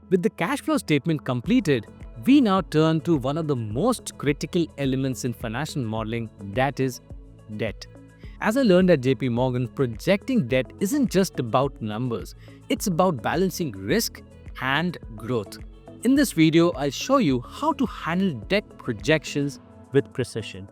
With the cash flow statement completed, we now turn to one of the most critical elements in financial modeling, that is debt. As I learned at JP Morgan, projecting debt isn't just about numbers, it's about balancing risk and growth. In this video, I'll show you how to handle debt projections with precision.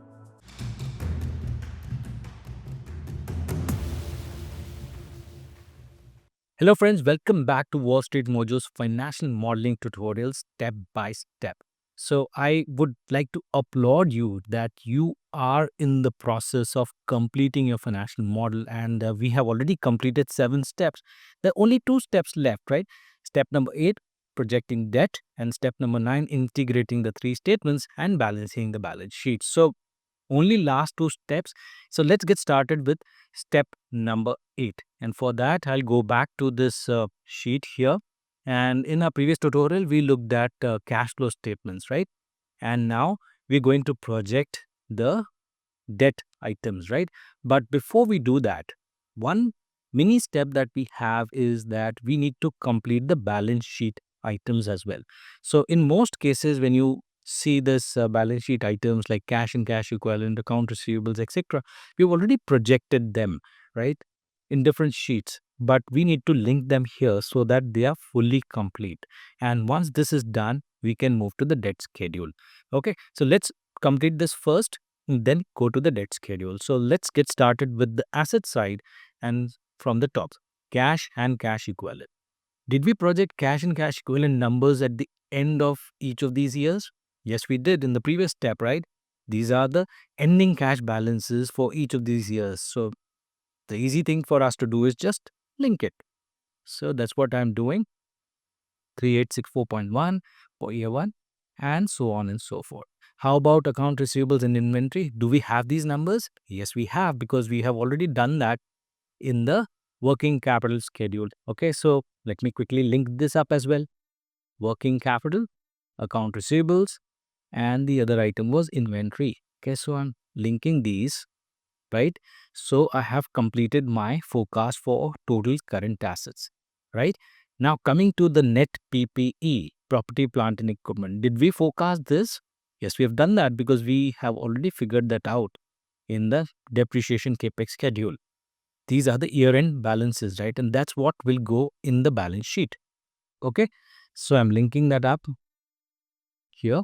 Hello friends, welcome back to Wall Street Mojo's financial modeling tutorials step by step. So I would like to applaud you that you are in the process of completing your financial model, and we have already completed 7 steps. There are only 2 steps left, right? Step number 8, projecting debt, and step number 9, integrating the 3 statements and balancing the balance sheet. So only last 2 steps. So let's get started with step number 8. And for that, I'll go back to this sheet here. And in our previous tutorial, we looked at cash flow statements, right? And now we're going to project the debt items, right? But before we do that, one mini step that we have is that we need to complete the balance sheet items as well. So in most cases, when you see this balance sheet items like cash and cash equivalent, account receivables, etc., we've already projected them, right, in different sheets. But we need to link them here so that they are fully complete. And once this is done, we can move to the debt schedule. Okay, so let's complete this first, then go to the debt schedule. So let's get started with the asset side, and from the top, cash and cash equivalent. Did we project cash and cash equivalent numbers at the end of each of these years? Yes, we did in the previous step, right? These are the ending cash balances for each of these years. So the easy thing for us to do is just link it. So that's what I'm doing. 3864.1 for year 1 and so on and so forth. How about account receivables and inventory? Do we have these numbers? Yes, we have, because we have already done that in the working capital schedule. Okay, so let me quickly link this up as well. Working capital, account receivables, and the other item was inventory. Okay, so I'm linking these, right? So I have completed my forecast for total current assets, right? Now coming to the net PPE, property, plant and equipment. Did we forecast this? Yes, we have done that because we have already figured that out in the depreciation capex schedule. These are the year-end balances, right? And that's what will go in the balance sheet. Okay, so I'm linking that up here.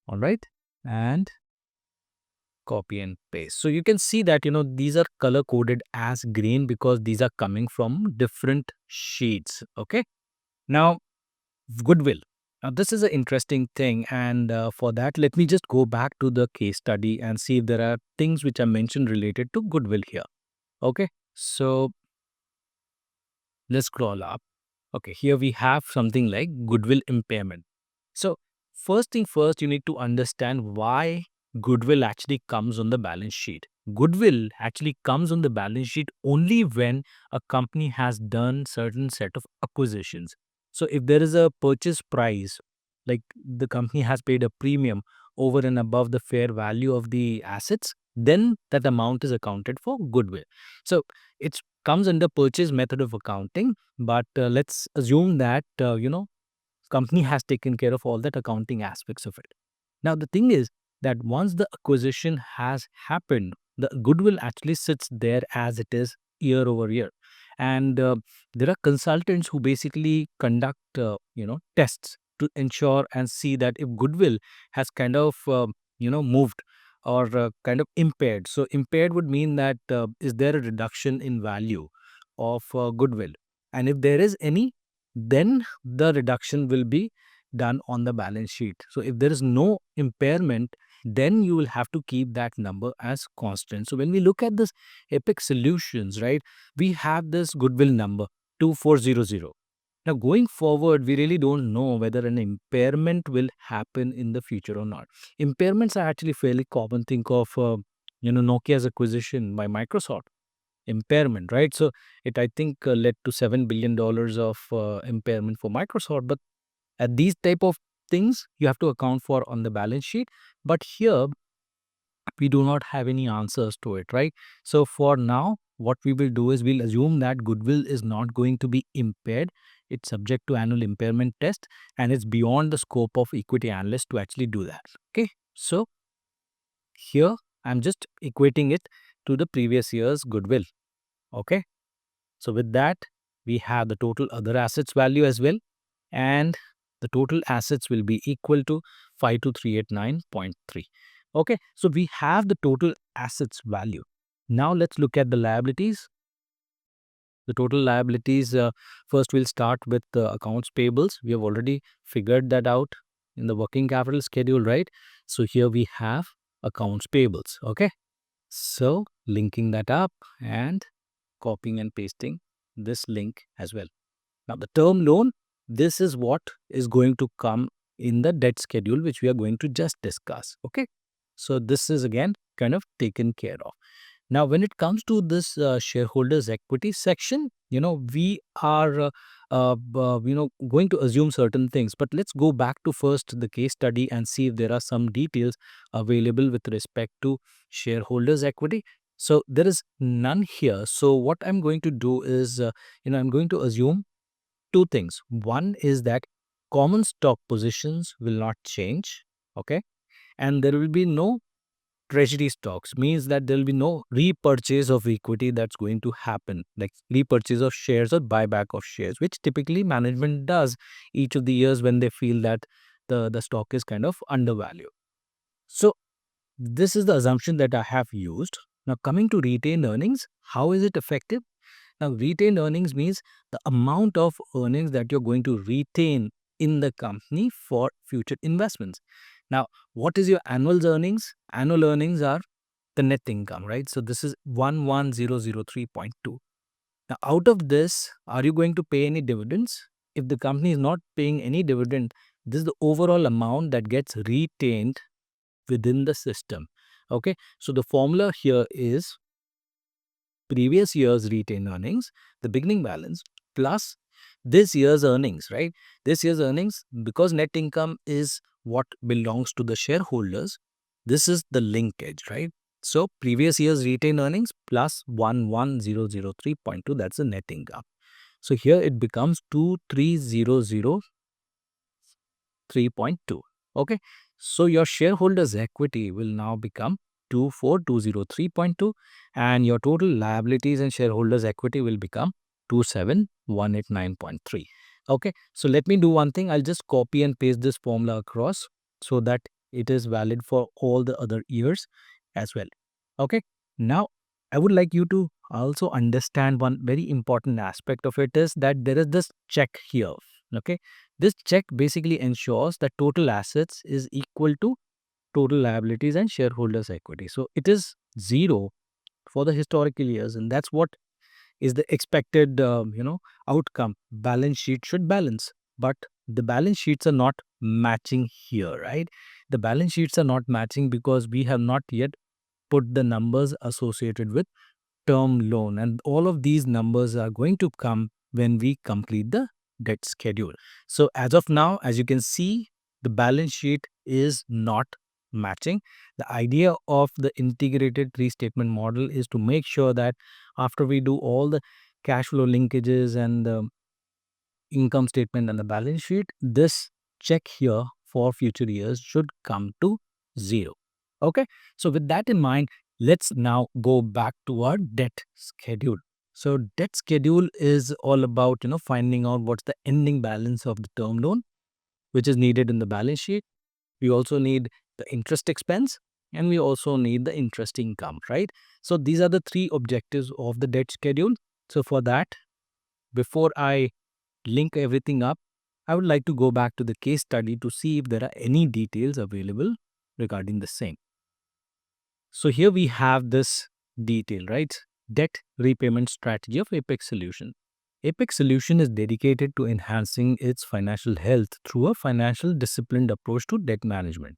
All right, and copy and paste. So you can see that, these are color coded as green because these are coming from different sheets. Okay. Now, Goodwill. Now, this is an interesting thing. And for that, let me just go back to the case study and see if there are things which are mentioned related to Goodwill here. Okay. So let's scroll up. Okay. Here we have something like Goodwill impairment. So first thing first, you need to understand why Goodwill actually comes on the balance sheet. Goodwill actually comes on the balance sheet only when a company has done certain set of acquisitions. So if there is a purchase price, like the company has paid a premium over and above the fair value of the assets, then that amount is accounted for Goodwill. So it comes under purchase method of accounting, but let's assume that, company has taken care of all that accounting aspects of it. Now, the thing is that once the acquisition has happened, the goodwill actually sits there as it is year over year. And there are consultants who basically conduct, tests to ensure and see that if goodwill has kind of, moved or kind of impaired. So impaired would mean that is there a reduction in value of goodwill? And if there is any, then the reduction will be done on the balance sheet. So if there is no impairment, then you will have to keep that number as constant. So when we look at this Apex Solutions, right, we have this goodwill number 2400. Now going forward, we really don't know whether an impairment will happen in the future or not. Impairments are actually fairly common. Think of Nokia's acquisition by Microsoft. Impairment, right? So it, I think, led to $7 billion of impairment for Microsoft. But at these type of things, you have to account for on the balance sheet. But here, we do not have any answers to it, right? So for now, what we will do is we'll assume that goodwill is not going to be impaired. It's subject to annual impairment test, and it's beyond the scope of equity analyst to actually do that. Okay, so here I'm just equating it to the previous year's goodwill. Okay, so with that, we have the total other assets value as well, and the total assets will be equal to 52,389.3. Okay, so we have the total assets value. Now let's look at the liabilities. The total liabilities, first we'll start with the accounts payables. We have already figured that out in the working capital schedule, right? So here we have accounts payables. Okay, so linking that up and copying and pasting this link as well. Now the term loan, this is what is going to come in the debt schedule, which we are going to just discuss. Okay, so this is again kind of taken care of. Now, when it comes to this shareholders equity section, we are going to assume certain things, but let's go back to first the case study and see if there are some details available with respect to shareholders equity. So there is none here. So what I'm going to do is, I'm going to assume two things. One is that common stock positions will not change. Okay, and there will be no treasury stocks, means that there will be no repurchase of equity that's going to happen, like repurchase of shares or buyback of shares, which typically management does each of the years when they feel that the stock is kind of undervalued. So this is the assumption that I have used. Now coming to retained earnings, how is it effective? Now, retained earnings means the amount of earnings that you're going to retain in the company for future investments. Now, what is your annual earnings? Annual earnings are the net income, right? So this is 11003.2. Now, out of this, are you going to pay any dividends? If the company is not paying any dividend, this is the overall amount that gets retained within the system. Okay, so the formula here is previous year's retained earnings, the beginning balance, plus this year's earnings, right? This year's earnings, because net income is what belongs to the shareholders, this is the linkage, right? So previous year's retained earnings plus 11003.2, that's the net income. So here it becomes 2300 3.2. Okay. So your shareholders' equity will now become 24203.2, and your total liabilities and shareholders' equity will become 27189.3. Okay. So let me do one thing. I'll just copy and paste this formula across so that it is valid for all the other years as well. Okay. Now, I would like you to also understand one very important aspect of it is that there is this check here. Okay, this check basically ensures that total assets is equal to total liabilities and shareholders' equity. So it is zero for the historical years, and that's what is the expected, outcome. Balance sheet should balance, but the balance sheets are not matching here, right? The balance sheets are not matching because we have not yet put the numbers associated with term loan, and all of these numbers are going to come when we complete the debt schedule. So as of now, as you can see, the balance sheet is not matching. The idea of the integrated restatement model is to make sure that after we do all the cash flow linkages and the income statement and the balance sheet, this check here for future years should come to zero. Okay, so with that in mind, let's now go back to our debt schedule. So debt schedule is all about, finding out what's the ending balance of the term loan, which is needed in the balance sheet. We also need the interest expense, and we also need the interest income, right? So these are the three objectives of the debt schedule. So for that, before I link everything up, I would like to go back to the case study to see if there are any details available regarding the same. So here we have this detail, right? Debt repayment strategy of Apex Solution. Apex Solution is dedicated to enhancing its financial health through a financial disciplined approach to debt management.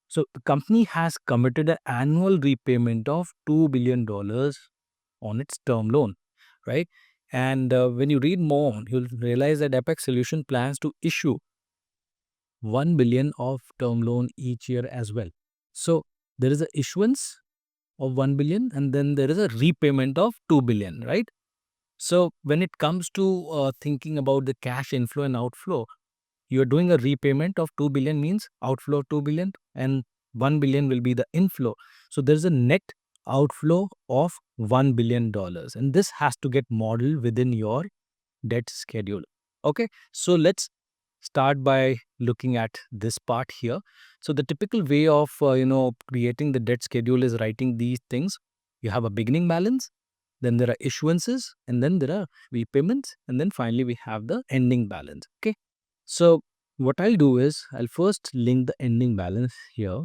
So the company has committed an annual repayment of $2 billion on its term loan, right? And when you read more, you'll realize that Apex Solution plans to issue 1 billion of term loan each year as well. So there is a issuance of 1 billion, and then there is a repayment of 2 billion, right? So when it comes to thinking about the cash inflow and outflow, you're doing a repayment of 2 billion means outflow of 2 billion, and 1 billion will be the inflow. So there's a net outflow of $1 billion, and this has to get modeled within your debt schedule. Okay, so let's start by looking at this part here. So the typical way of creating the debt schedule is writing these things. You have a beginning balance, then there are issuances, and then there are repayments, and then finally we have the ending balance. Okay, so what I'll do is I'll first link the ending balance here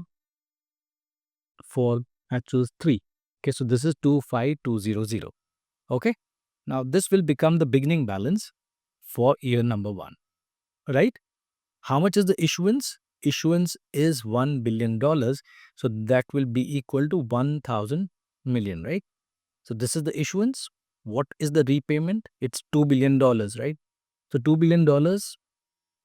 for actual 3. Okay, so this is 25200. Okay, now this will become the beginning balance for year number 1, right? How much is the issuance? Issuance is $1 billion. So that will be equal to 1,000 million, right? So this is the issuance. What is the repayment? It's $2 billion, right? So $2 billion,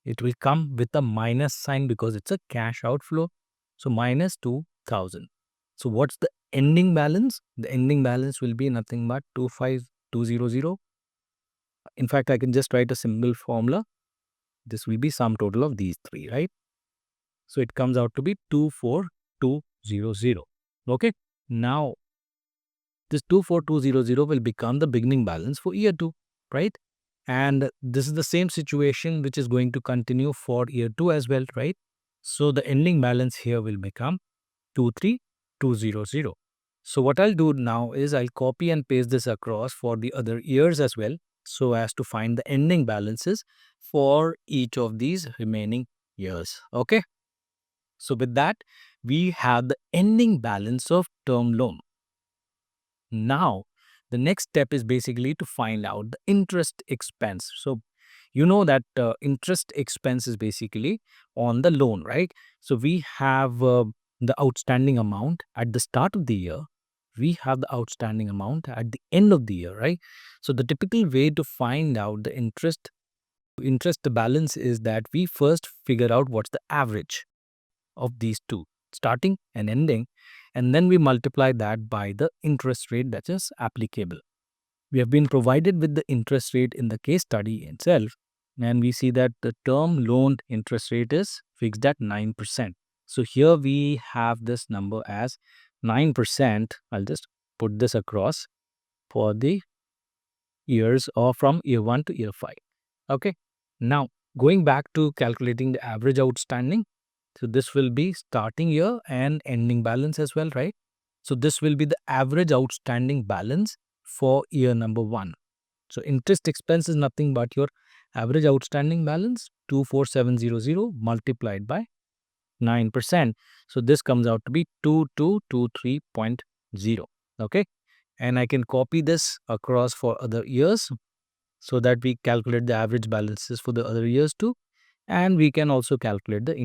it will come with a minus sign because it's a cash outflow. So minus 2,000. So what's the ending balance? The ending balance will be nothing but 25200. In fact, I can just write a simple formula. This will be sum total of these 3, right? So it comes out to be 24200. Okay. Now this 24200 will become the beginning balance for year 2, right? And this is the same situation which is going to continue for year 2 as well, right? So the ending balance here will become 23200. So what I'll do now is I'll copy and paste this across for the other years as well, so as to find the ending balances for each of these remaining years. Okay. So with that, we have the ending balance of term loan. Now, the next step is basically to find out the interest expense. So you know that interest expense is basically on the loan, right? So we have the outstanding amount at the start of the year. We have the outstanding amount at the end of the year, right? So the typical way to find out the interest balance is that we first figure out what's the average of these two, starting and ending, and then we multiply that by the interest rate that is applicable. We have been provided with the interest rate in the case study itself, and we see that the term loan interest rate is fixed at 9%. So here we have this number as 9%. I'll just put this across for the years or from year 1 to year 5. Okay. Now, going back to calculating the average outstanding, so this will be starting year and ending balance as well, right? So this will be the average outstanding balance for year number 1. So interest expense is nothing but your average outstanding balance, 24700 multiplied by 9%. So this comes out to be 2223.0. Okay. And I can copy this across for other years so that we calculate the average balances for the other years too. And we can also calculate the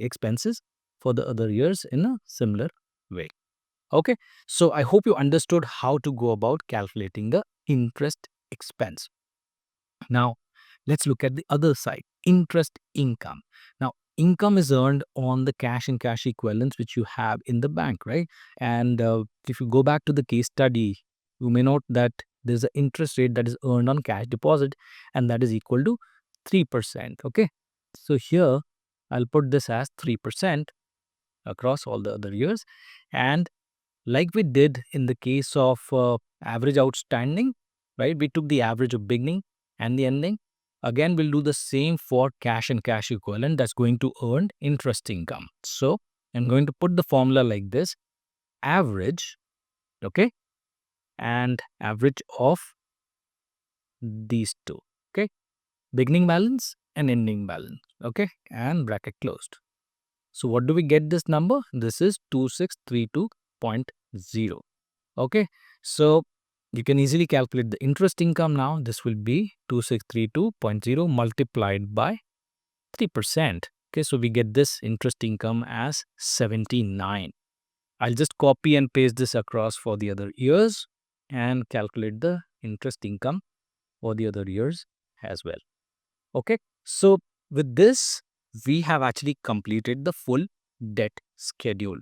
expenses for the other years in a similar way. Okay. So I hope you understood how to go about calculating the interest expense. Now, let's look at the other side, interest income. Now, income is earned on the cash and cash equivalents which you have in the bank, right? And if you go back to the case study, you may note that there's an interest rate that is earned on cash deposit, and that is equal to 3%. Okay. So here, I'll put this as 3% across all the other years. And like we did in the case of average outstanding, right? We took the average of beginning and the ending. Again, we'll do the same for cash and cash equivalent that's going to earn interest income. So I'm going to put the formula like this: average, okay, and average of these two, okay, beginning balance and ending balance, okay, and bracket closed. So what do we get this number? This is 2632.0. Okay, so you can easily calculate the interest income now. This will be 2632.0 multiplied by 3%. Okay, so we get this interest income as 79. I'll just copy and paste this across for the other years and calculate the interest income for the other years as well. Okay, so with this, we have actually completed the full debt schedule.